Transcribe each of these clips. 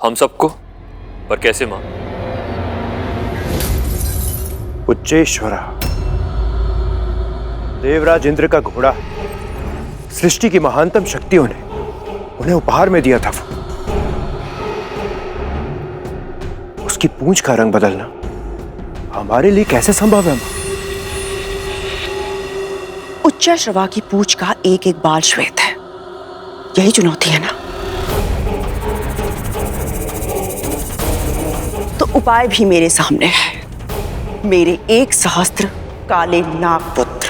हम सबको? पर कैसे मां? उच्चेश्वरा, देवराज इंद्र का घोड़ा, सृष्टि की महानतम शक्तियों ने उन्हें उपहार में दिया था। उसकी पूंछ का रंग बदलना हमारे लिए कैसे संभव है? उच्चैश्रवा की पूंछ का एक एक बाल श्वेत है। यही चुनौती है ना? तो उपाय भी मेरे सामने है। मेरे 1 सहस्त्र काले नागपुत्र।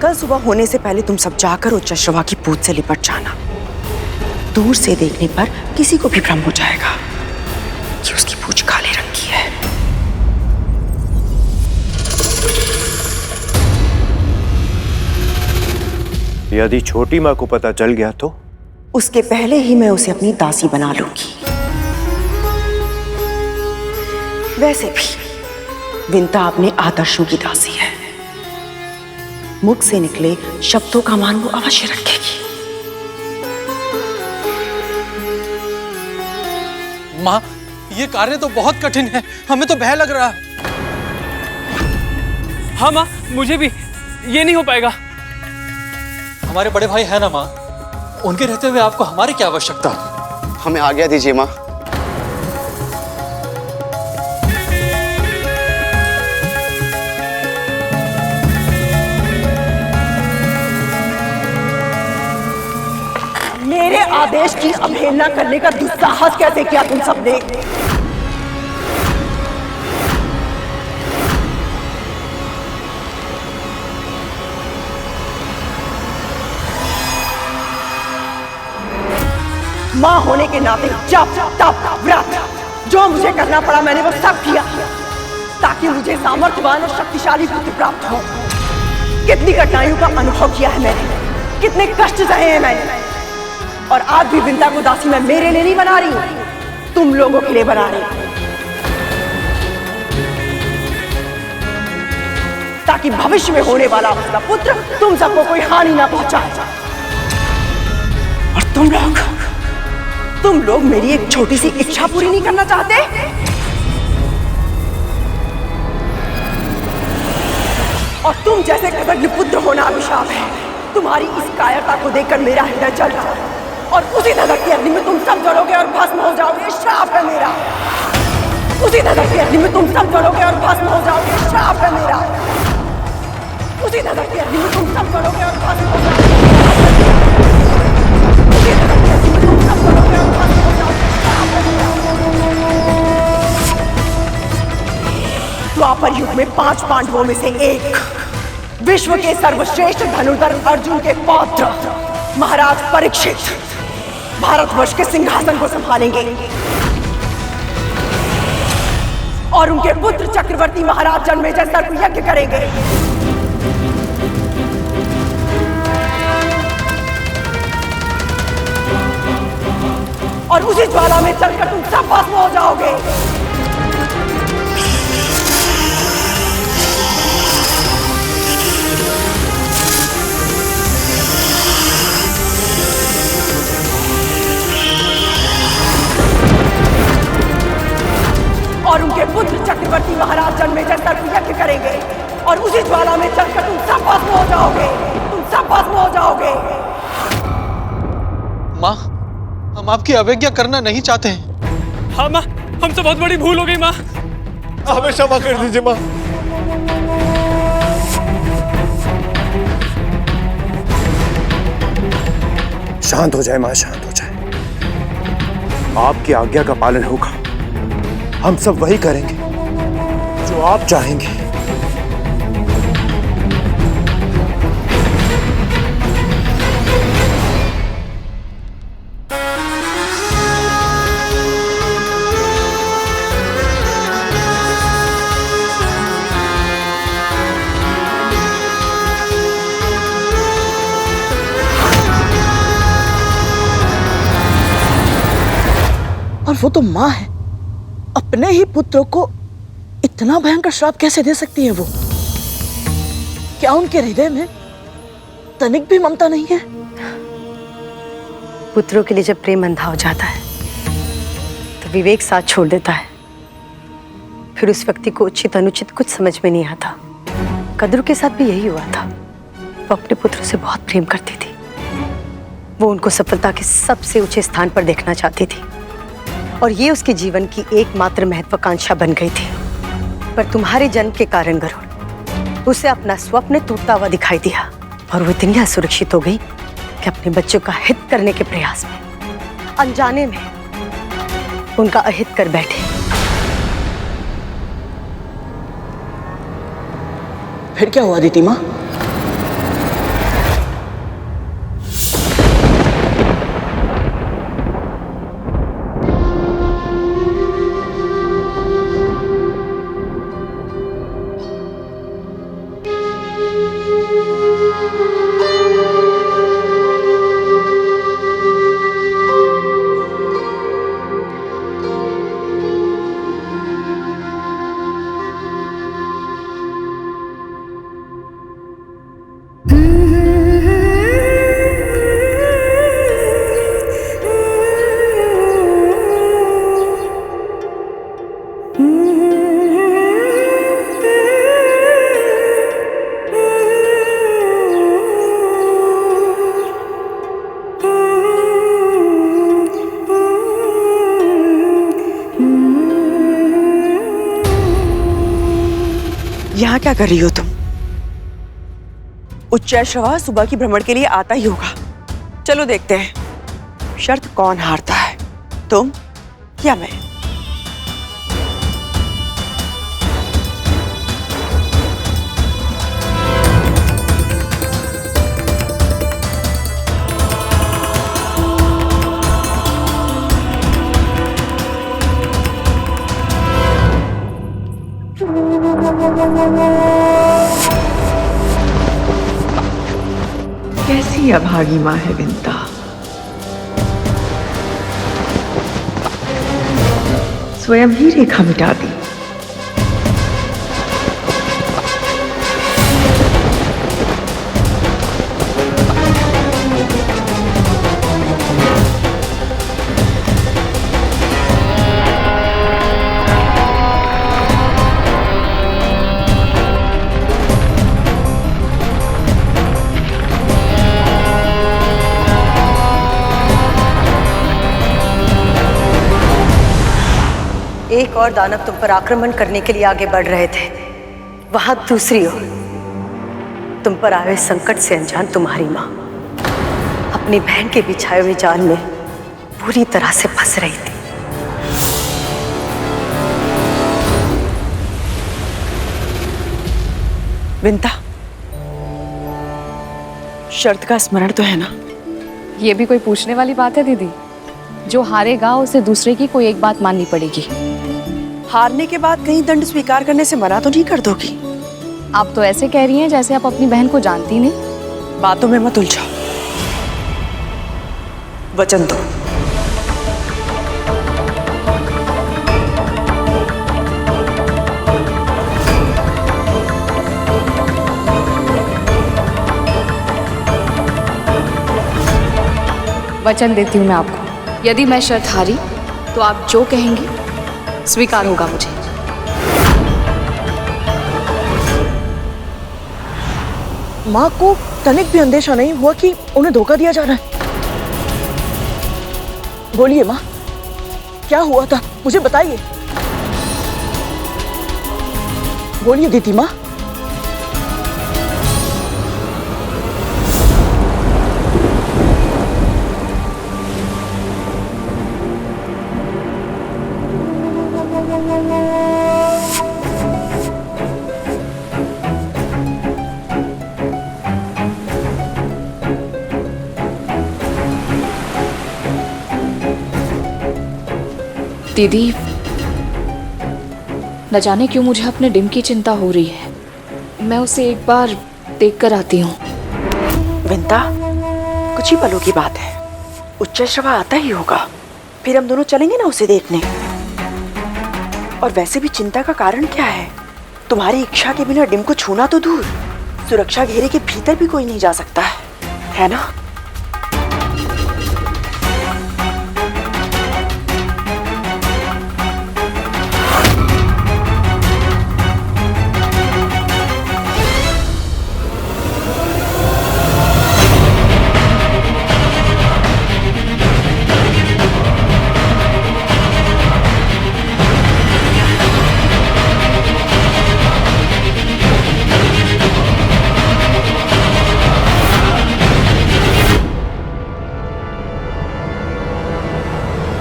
कल सुबह होने से पहले तुम सब जाकर उच्चैश्रवा की पूंछ से लिपट जाना। दूर से देखने पर किसी को भी भ्रम हो जाएगा कि उसकी पूंछ काले रंग की है। यदि छोटी मां को पता चल गया तो? उसके पहले ही मैं उसे अपनी दासी बना लूंगी। वैसे भी विंता अपने आदर्शों की दासी है। मुख से निकले शब्दों का मान वो अवश्य रखेगी। माँ, ये कार्य तो बहुत कठिन है, हमें तो भय लग रहा है। हाँ माँ, मुझे भी। ये नहीं हो पाएगा। हमारे बड़े भाई है ना माँ, उनके रहते हुए आपको हमारी क्या आवश्यकता? हमें आज्ञा दीजिए माँ। मेरे आदेश की अवहेलना करने का दुस्साहस कैसे किया तुम सबने? मां होने के नाते जप तप व्रत जो मुझे करना पड़ा मैंने वो सब किया ताकि मुझे सामर्थ्यवान और शक्तिशाली पुत्र प्राप्त हो। कितनी कठिनाइयों का अनुभव किया है मैंने, कितने कष्ट सहे हैं मैंने, और आज भी विंता को दासी मैं मेरे लिए नहीं बना रही हूं, तुम लोगों के लिए बना रही हूं, ताकि भविष्य में होने वाला उसका पुत्र तुम सबको कोई हानि ना पहुंचाए। और तुम लोग मेरी एक छोटी सी इच्छा पूरी नहीं करना चाहते? और तुम जैसे कृतज्ञ पुत्र होना अभिशाप है। तुम्हारी इस कायरता को देखकर मेरा हृदय जल रहा है, और उसी नजर की अग्नि में तुम सब जलोगे और भस्म हो जाओगे। श्राप है मेरा। उसी नजर की अग्नि में तुम सब जलोगे और भस्म हो जाओगे। श्राप है मेरा। उसी नजर की अग्नि में तुम सब जलोगे और भस्म हो जाओगे। उसी नजर की अग्नि में तुम सब जलोगे और भस्म हो जाओगे। श्राप है मेरा। द्वापर युग में 5 पांडवों में से एक, विश्व के सर्वश्रेष्ठ धनुर्धर अर्जुन के पौत्र महाराज परीक्षित भारतवर्ष के सिंहासन को संभालेंगे, और उनके पुत्र चक्रवर्ती महाराज जन्मेजय सर्प यज्ञ करेंगे। और उसी ज्वाला में चलकर तुम सब भस्म हो जाओगे। और उनके पुत्र चक्रवर्ती महाराज जन्मेजय सर्प यज्ञ करेंगे, और उसी ज्वाला में चलकर तुम सब भस्म हो जाओगे। तुम सब भस्म हो जाओगे। माँ, हम आपकी अवज्ञा करना नहीं चाहते हैं। हाँ माँ, हमसे बहुत बड़ी भूल हो गई माँ। हमें क्षमा कर दीजिए माँ। शांत हो जाए मां, शांत हो जाए। आपकी आज्ञा का पालन होगा। हम सब वही करेंगे जो आप चाहेंगे। और वो तो माँ है, अपने ही पुत्रों को इतना भयंकर श्राप कैसे दे सकती है वो? क्या उनके हृदय में तनिक भी ममता नहीं है? पुत्रों के लिए जब प्रेम अंधा हो जाता है तो विवेक साथ छोड़ देता है। फिर उस व्यक्ति को उचित अनुचित कुछ समझ में नहीं आता। कद्रू के साथ भी यही हुआ था। वो अपने पुत्रों से बहुत प्रेम करती थी। वो उनको सफलता के सबसे ऊंचे स्थान पर देखना चाहती थी और ये उसके जीवन की एकमात्र महत्वाकांक्षा बन गई थी। पर तुम्हारे जन्म के कारण गरुड़ उसे अपना स्वप्न टूटता हुआ दिखाई दिया और वो इतनी असुरक्षित हो गई कि अपने बच्चों का हित करने के प्रयास में अनजाने में उनका अहित कर बैठे। फिर क्या हुआ दीदी माँ? यहाँ क्या कर रही हो तुम? उच्चैश्रवा सुबह की भ्रमण के लिए आता ही होगा। चलो देखते हैं शर्त कौन हारता है, तुम या मैं। कैसी अभागी माँ है विंता। स्वयं ही रेखा मिटा दी। एक और दानव तुम पर आक्रमण करने के लिए आगे बढ़ रहे थे, वहां दूसरी ओर तुम पर आए संकट से अनजान तुम्हारी मां अपनी बहन के बिछाए हुए जाल में पूरी तरह से फंस रही थी। विंता, शर्त का स्मरण तो है ना? ये भी कोई पूछने वाली बात है दीदी? जो हारेगा उसे दूसरे की कोई एक बात माननी पड़ेगी। हारने के बाद कहीं दंड स्वीकार करने से मना तो नहीं कर दोगी? आप तो ऐसे कह रही हैं जैसे आप अपनी बहन को जानती नहीं। बातों में मत उलझो, वचन दो। वचन देती हूँ मैं आपको, यदि मैं शर्त हारी तो आप जो कहेंगी स्वीकार होगा मुझे। माँ को तनिक भी अंदेशा नहीं हुआ कि उन्हें धोखा दिया जा रहा है। बोलिए माँ, क्या हुआ था, मुझे बताइए। बोलिए दीदी माँ। दीदी, न जाने क्यों मुझे अपने डिम की चिंता हो रही है। मैं उसे एक बार देख कर आती हूँ। विंता, कुछ ही पलों की बात है, उच्चैश्रवा आता ही होगा, फिर हम दोनों चलेंगे ना उसे देखने। और वैसे भी चिंता का कारण क्या है? तुम्हारी इच्छा के बिना डिम को छूना तो दूर, सुरक्षा घेरे के भीतर भी कोई नहीं जा सकता है ना?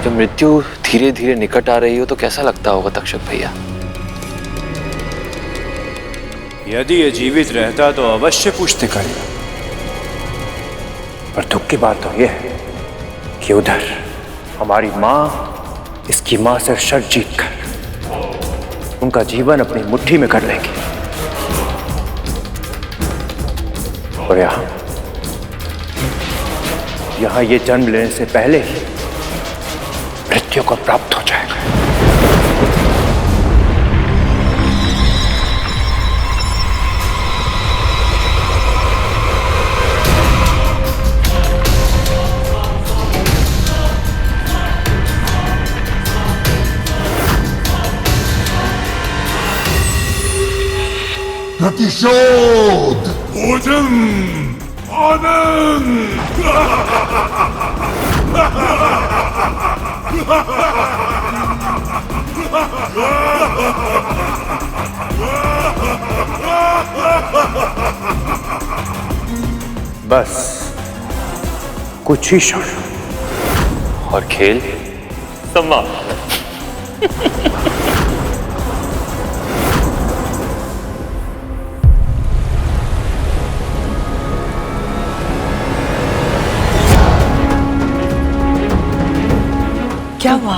जब मृत्यु धीरे धीरे निकट आ रही हो तो कैसा लगता होगा तक्षक भैया? यदि ये जीवित रहता तो अवश्य पूछते करेगा। पर दुख की बात तो यह है कि उधर हमारी मां इसकी मां से शर्त जीत कर उनका जीवन अपनी मुट्ठी में कर लेंगे और यहां ये जन्म लेने से पहले ही मृत्यु को प्राप्त हो जाएगा। प्रतिशोध, भोजन, आनंद। बस कुछ ही क्षण और खेल समाप्त। क्या हुआ?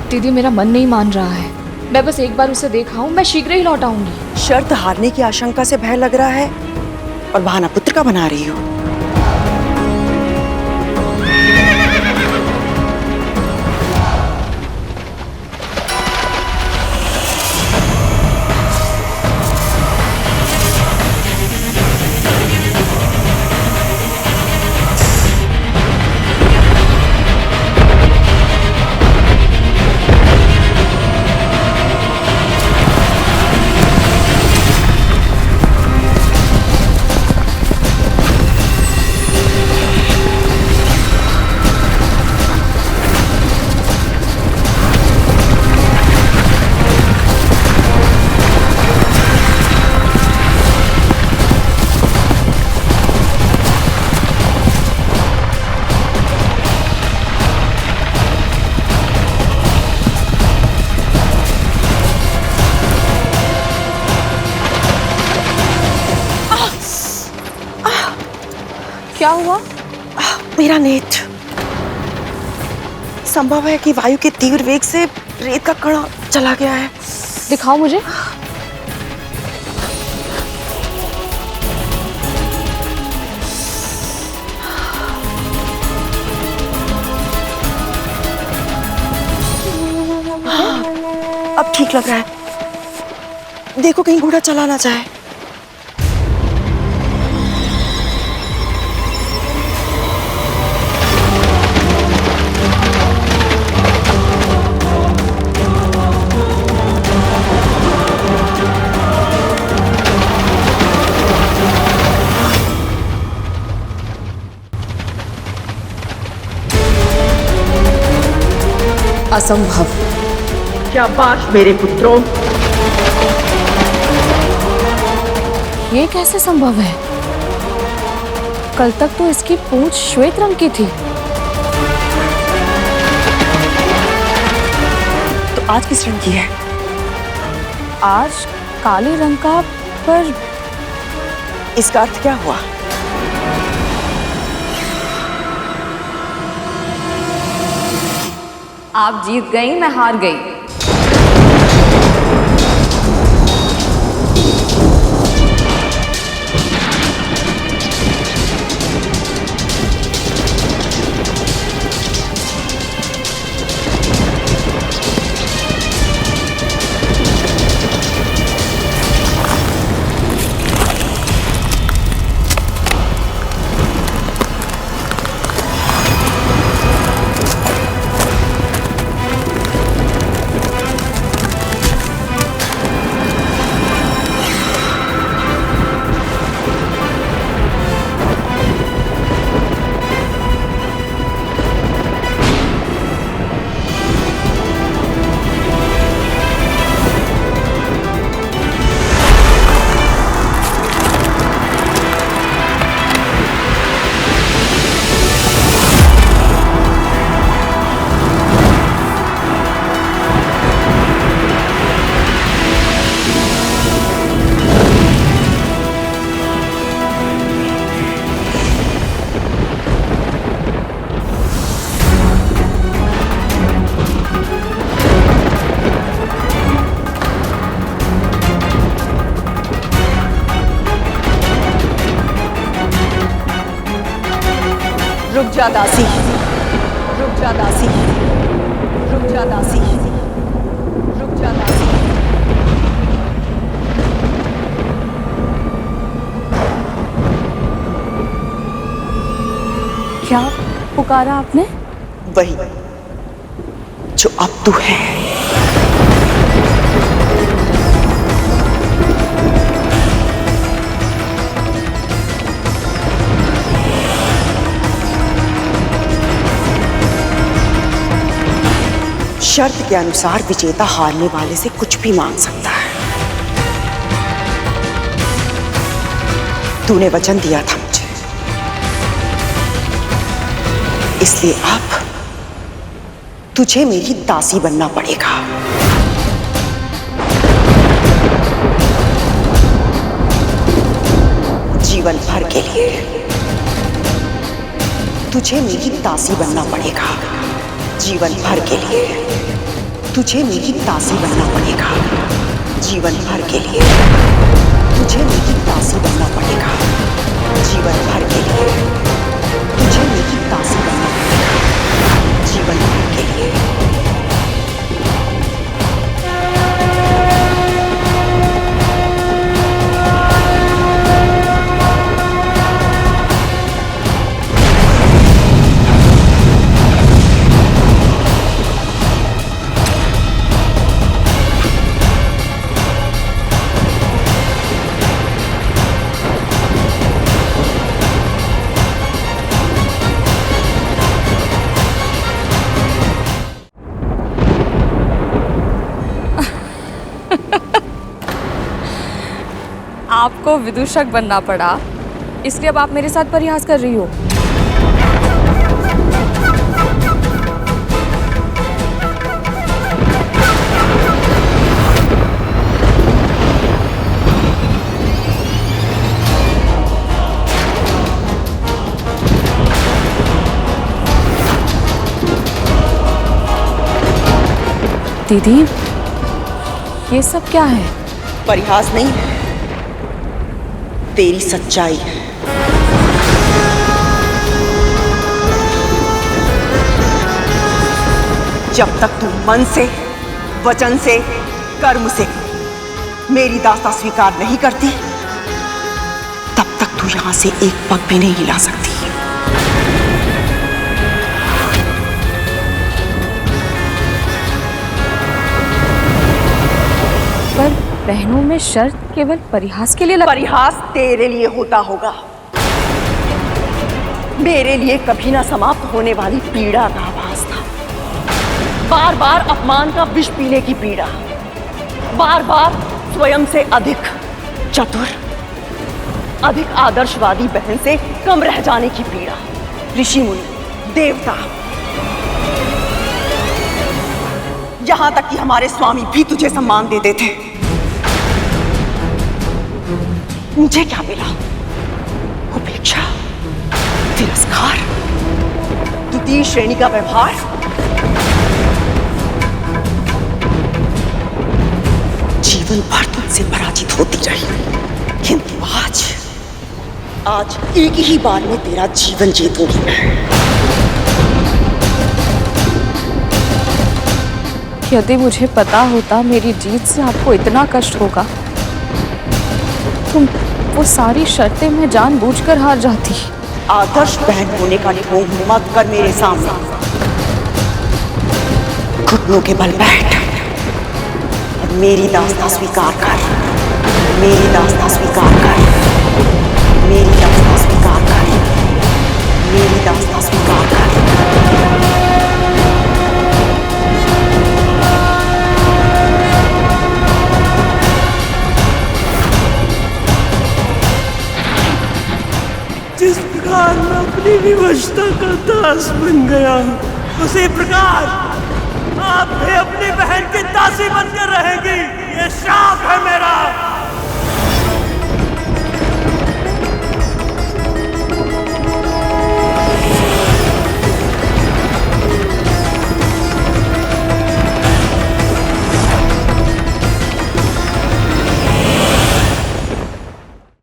दीदी मेरा मन नहीं मान रहा है। मैं बस एक बार उसे देखा हूँ, मैं शीघ्र ही लौट आऊंगी। शर्त हारने की आशंका से भय लग रहा है और बहाना पुत्र का बना रही हो। क्या हुआ? मेरा नेत्र। संभव है कि वायु के तीव्र वेग से रेत का कण चला गया है। दिखाओ मुझे। अब ठीक लग रहा है। देखो कहीं घोड़ा चला ना जाए। असंभव। शाबाश मेरे पुत्रों। ये कैसे संभव है? कल तक तो इसकी पूंछ श्वेत रंग की थी। तो आज किस रंग की है? आज काले रंग का। पर इसका अर्थ क्या हुआ? आप जीत गई, मैं हार गई। रुक जा दासी, रुक जा दासी, रुक जा दासी, रुक जा दासी। क्या पुकारा आपने? वही जो अब तू है। शर्त के अनुसार विजेता हारने वाले से कुछ भी मांग सकता है। तूने वचन दिया था मुझे, इसलिए अब तुझे मेरी दासी बनना पड़ेगा। जीवन भर के लिए तुझे मेरी दासी बनना पड़ेगा। जीवन भर के लिए तुझे मेरी दासी बनना पड़ेगा। जीवन भर के लिए तुझे मेरी दासी बनना पड़ेगा। जीवन भर के लिए तुझे मेरी दासी बनना पड़ेगा। जीवन भर के लिए। आपको विदूषक बनना पड़ा, इसलिए अब आप मेरे साथ परिहास कर रही हो। दीदी, ये सब क्या है? परिहास नहीं है, तेरी सच्चाई है। जब तक तू मन से, वचन से, कर्म से मेरी दास्ता स्वीकार नहीं करती, तब तक तू यहां से एक पग भी नहीं हिला सकती। पर बहनों में शर्त केवल परिहास के लिए परिहास तेरे लिए होता होगा, मेरे लिए कभी ना समाप्त होने वाली पीड़ा का आभास था। बार बार अपमान का विष पीने की पीड़ा, बार बार स्वयं से अधिक चतुर, अधिक आदर्शवादी बहन से कम रह जाने की पीड़ा। ऋषि मुनि, देवता, यहां तक कि हमारे स्वामी भी तुझे सम्मान देते थे। मुझे क्या मिला? उपेक्षा, तिरस्कार, द्वितीय श्रेणी का व्यवहार। जीवन भर तुझसे पराजित होती रही, किंतु आज एक ही बार में तेरा जीवन जीतूंगी मैं। यदि मुझे पता होता मेरी जीत से आपको इतना कष्ट होगा, तो वो सारी शर्तें मैं जानबूझकर हार जाती। आदर्श बहन होने का ढोंग मत कर मेरे सामने। घुटनों के बल बैठ और मेरी दास्तां स्वीकार कर। मेरी दास्तां स्वीकार कर। मेरी दास्तां स्वीकार कर। मेरी दास्तां स्वीकार कर। जिस प्रकार मैं अपनी विवशता का दास बन गया, उसी प्रकार आप भी अपनी बहन की दासी बनकर रहेंगी। ये श्राप है मेरा।